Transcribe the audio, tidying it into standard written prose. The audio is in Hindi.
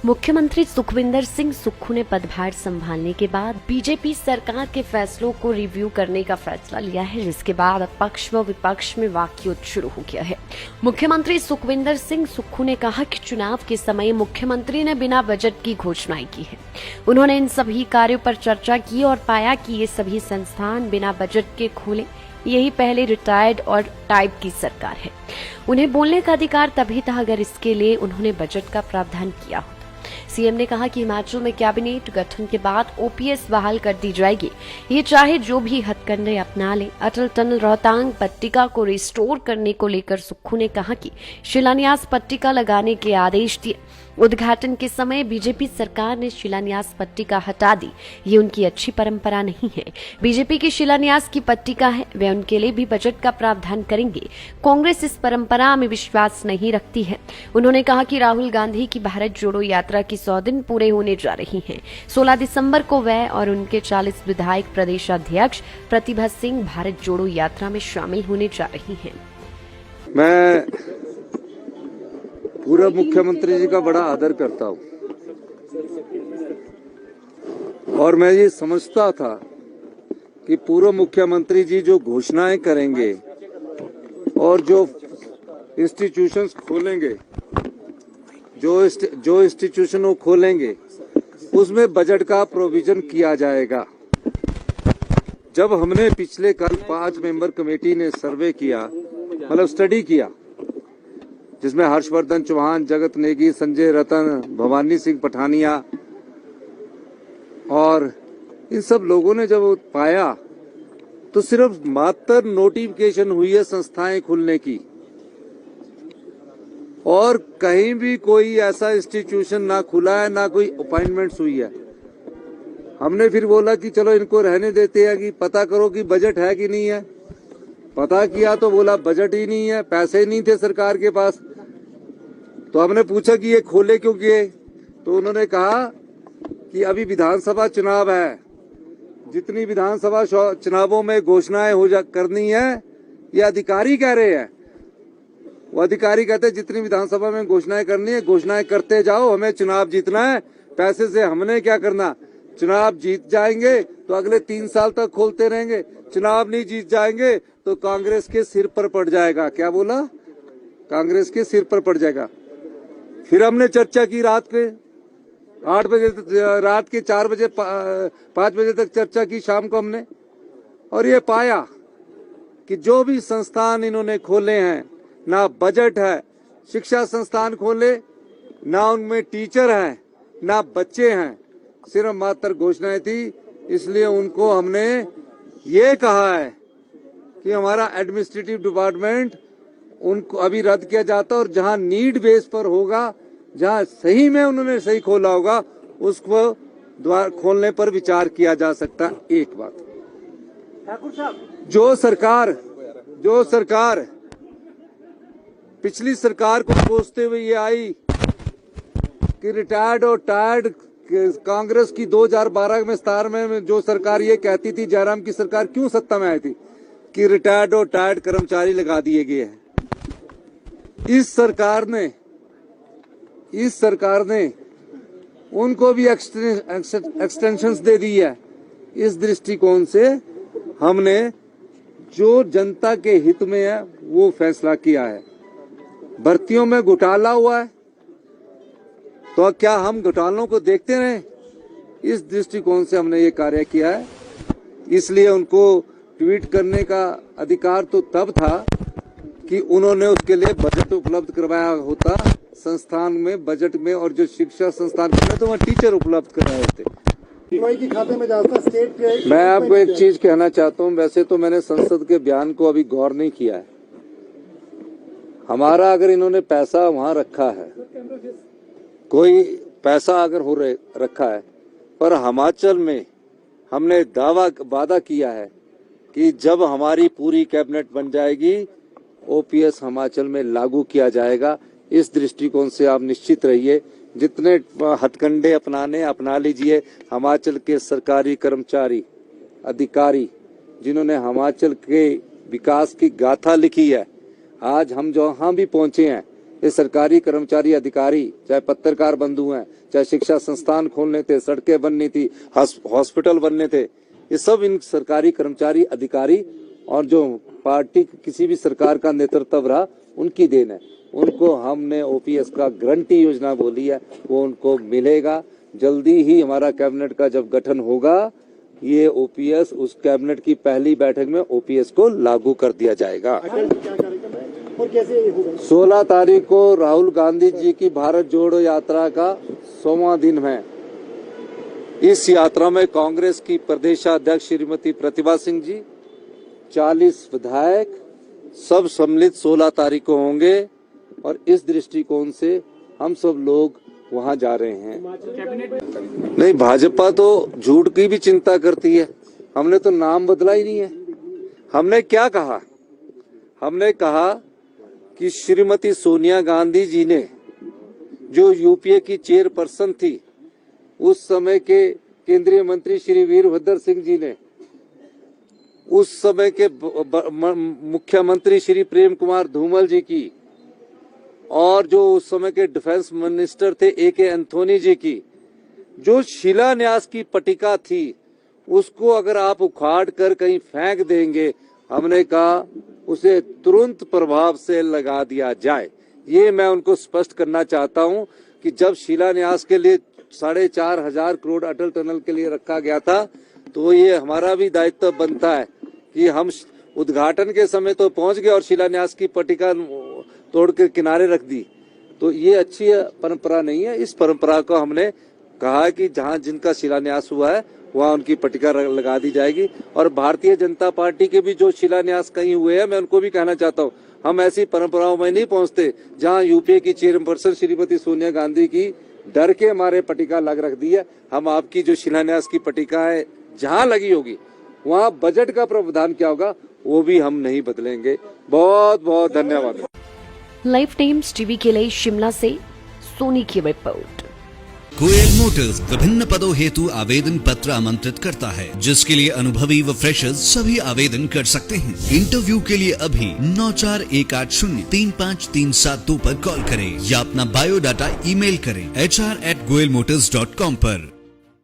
मुख्यमंत्री सुखविंदर सिंह सुक्खू ने पदभार संभालने के बाद बीजेपी सरकार के फैसलों को रिव्यू करने का फैसला लिया है, जिसके बाद अब पक्ष व विपक्ष में वाकयुद्ध शुरू हो गया है। मुख्यमंत्री सुखविंदर सिंह सुक्खू ने कहा कि चुनाव के समय मुख्यमंत्री ने बिना बजट की घोषणाएं की है। उन्होंने इन सभी कार्यों पर चर्चा की और पाया कि ये सभी संस्थान बिना बजट के खोले। यही पहले रिटायर्ड और टाइप की सरकार है। उन्हें बोलने का अधिकार तभी था अगर इसके लिए उन्होंने बजट का प्रावधान किया हो। सीएम ने कहा कि हिमाचल में कैबिनेट गठन के बाद ओपीएस बहाल कर दी जाएगी, ये चाहे जो भी हथकंडे अपना ले। अटल टनल रोहतांग पट्टिका को रिस्टोर करने को लेकर सुक्खू ने कहा कि शिलान्यास पट्टिका लगाने के आदेश दिए। उद्घाटन के समय बीजेपी सरकार ने शिलान्यास पट्टिका हटा दी, ये उनकी अच्छी परंपरा नहीं है। बीजेपी की शिलान्यास की पट्टिका है, वे उनके लिए भी बजट का प्रावधान करेंगे। कांग्रेस इस परंपरा में विश्वास नहीं रखती है। उन्होंने कहा कि राहुल गांधी की भारत जोड़ो यात्रा की 100 दिन पूरे होने जा रही हैं। 16 दिसंबर को वह और उनके 40 विधायक प्रदेश अध्यक्ष प्रतिभा सिंह भारत जोड़ो यात्रा में शामिल होने जा रही हैं। मैं पूर्व मुख्यमंत्री जी का बड़ा आदर करता हूं और मैं ये समझता था कि पूर्व मुख्यमंत्री जी जो घोषणाएं करेंगे और जो इंस्टीट्यूशंस खोलेंगे, जो इंस्टीट्यूशन वो खोलेंगे उसमें बजट का प्रोविजन किया जाएगा। जब हमने पिछले कल 5 मेंबर कमेटी ने सर्वे किया, मतलब स्टडी किया, जिसमें हर्षवर्धन चौहान, जगत नेगी, संजय रतन, भवानी सिंह पठानिया और इन सब लोगों ने जब पाया तो सिर्फ मात्र नोटिफिकेशन हुई है संस्थाएं खुलने की और कहीं भी कोई ऐसा इंस्टीट्यूशन ना खुला है, ना कोई अपॉइंटमेंट्स हुई है। हमने फिर बोला कि चलो इनको रहने देते हैं कि पता करो कि बजट है कि नहीं है। पता किया तो बोला बजट ही नहीं है, पैसे नहीं थे सरकार के पास। तो हमने पूछा कि ये खोले क्यों किए, तो उन्होंने कहा कि अभी विधानसभा चुनाव है, जितनी विधानसभा चुनावों में घोषणाएं करनी है, ये अधिकारी कह रहे हैं। वो अधिकारी कहते हैं जितनी विधानसभा में घोषणाएं करनी है, घोषणाएं करते जाओ, हमें चुनाव जीतना है, पैसे से हमने क्या करना। चुनाव जीत जाएंगे तो अगले 3 साल तक खोलते रहेंगे, चुनाव नहीं जीत जाएंगे तो कांग्रेस के सिर पर पड़ जाएगा। क्या बोला? कांग्रेस के सिर पर पड़ जाएगा। फिर हमने चर्चा की रात के 8 बजे, रात के 4 बजे 5 बजे तक चर्चा की शाम को हमने, और ये पाया कि जो भी संस्थान इन्होंने खोले हैं, ना बजट है। शिक्षा संस्थान खोले, ना उनमें टीचर हैं, ना बच्चे हैं, सिर्फ मात्र घोषणाएं थी। इसलिए उनको हमने ये कहा है कि हमारा एडमिनिस्ट्रेटिव डिपार्टमेंट उनको अभी रद्द किया जाता और जहां नीड बेस पर होगा, जहां सही में उन्होंने सही खोला होगा, उसको द्वार खोलने पर विचार किया जा सकता। एक बात, ठाकुर साहब, जो सरकार पिछली सरकार को कोसते हुए ये आई कि रिटायर्ड और टायर्ड, कांग्रेस की 2012 में 17 में जो सरकार ये कहती थी, जयराम की सरकार क्यों सत्ता में आई थी कि रिटायर्ड और टायर्ड कर्मचारी लगा दिए गए हैं। इस सरकार ने उनको भी एक्सटेंशंस दे दी है। इस दृष्टिकोण से हमने जो जनता के हित में है वो फैसला किया है। भर्तियों में घोटाला हुआ है तो क्या हम घोटालों को देखते रहें? इस दृष्टिकोण से हमने ये कार्य किया है। इसलिए उनको ट्वीट करने का अधिकार तो तब था कि उन्होंने उसके लिए बजट उपलब्ध करवाया होता संस्थान में, बजट में, और जो शिक्षा संस्थान में तो वहाँ टीचर उपलब्ध कराए होते। की खाते में जाता स्टेट। मैं आपको एक चीज कहना चाहता हूँ, वैसे तो मैंने संसद के बयान को अभी गौर नहीं किया है। हमारा अगर इन्होंने पैसा वहाँ रखा है, कोई पैसा अगर रखा है, पर हिमाचल में हमने वादा किया है कि जब हमारी पूरी कैबिनेट बन जाएगी, ओपीएस हिमाचल में लागू किया जाएगा। इस दृष्टिकोण से आप निश्चित रहिए, जितने हथकंडे अपना लीजिए। हिमाचल के सरकारी कर्मचारी, अधिकारी जिन्होंने हिमाचल के विकास की गाथा लिखी है, आज हम जहाँ भी पहुंचे हैं ये सरकारी कर्मचारी अधिकारी, चाहे पत्रकार बंधु हैं, चाहे शिक्षा संस्थान खोलने थे, सड़कें बननी थी, हॉस्पिटल बनने थे, ये सब इन सरकारी कर्मचारी अधिकारी और जो पार्टी किसी भी सरकार का नेतृत्व रहा उनकी देन है। उनको हमने ओपीएस का गारंटी योजना बोली है, वो उनको मिलेगा। जल्दी ही हमारा कैबिनेट का जब गठन होगा, ये ओपीएस उस कैबिनेट की पहली बैठक में ओपीएस को लागू कर दिया जाएगा। अटल जी क्या कार्यक्रम है और कैसे ये होगा? 16 तारीख को राहुल गांधी जी की भारत जोड़ो यात्रा का 100वां दिन है। इस यात्रा में कांग्रेस की प्रदेशाध्यक्ष श्रीमती प्रतिभा सिंह जी, 40 विधायक सब सम्मिलित 16 तारीख को होंगे और इस दृष्टिकोण से हम सब लोग वहां जा रहे हैं। नहीं, भाजपा तो झूठ की भी चिंता करती है। हमने तो नाम बदला ही नहीं है। हमने क्या कहा? हमने कहा कि श्रीमती सोनिया गांधी जी ने, जो यूपीए की चेयरपर्सन थी, उस समय के केंद्रीय मंत्री श्री वीरभद्र सिंह जी ने, उस समय के मुख्यमंत्री श्री प्रेम कुमार धूमल जी की, और जो उस समय के डिफेंस मिनिस्टर थे AK एंथोनी जी की, जो शिलान्यास की पट्टिका थी, उसको अगर आप उखाड़ कर कहीं फेंक देंगे, हमने कहा उसे तुरंत प्रभाव से लगा दिया जाए। ये मैं उनको स्पष्ट करना चाहता हूं कि जब शिलान्यास के लिए 4,500 करोड़ अटल टनल के लिए रखा गया था, तो ये हमारा भी दायित्व बनता है कि हम उद्घाटन के समय तो पहुंच गए और शिलान्यास की पट्टिका तोड़ के किनारे रख दी। तो ये अच्छी परंपरा नहीं है। इस परंपरा को हमने कहा कि जहां जिनका शिलान्यास हुआ है वहां उनकी पट्टिका लगा दी जाएगी। और भारतीय जनता पार्टी के भी जो शिलान्यास कहीं हुए हैं, मैं उनको भी कहना चाहता हूं, हम ऐसी परंपराओं में नहीं पहुंचते जहां यूपीए की चेयरपर्सन श्रीमती सोनिया गांधी की डर के हमारे पट्टिका लग रख दी है। हम आपकी जो शिलान्यास की पट्टिका है जहां लगी होगी, वहां बजट का प्रावधान क्या होगा वो भी हम नहीं बदलेंगे। बहुत बहुत धन्यवाद। लाइव टाइम्स टीवी के लिए शिमला से सोनी की रिपोर्ट। गोयल मोटर्स विभिन्न पदों हेतु आवेदन पत्र आमंत्रित करता है, जिसके लिए अनुभवी व फ्रेशर्स सभी आवेदन कर सकते हैं। इंटरव्यू के लिए अभी 9418035372 पर कॉल करें या अपना बायोडाटा ईमेल करें HR@goyalmotors.com पर।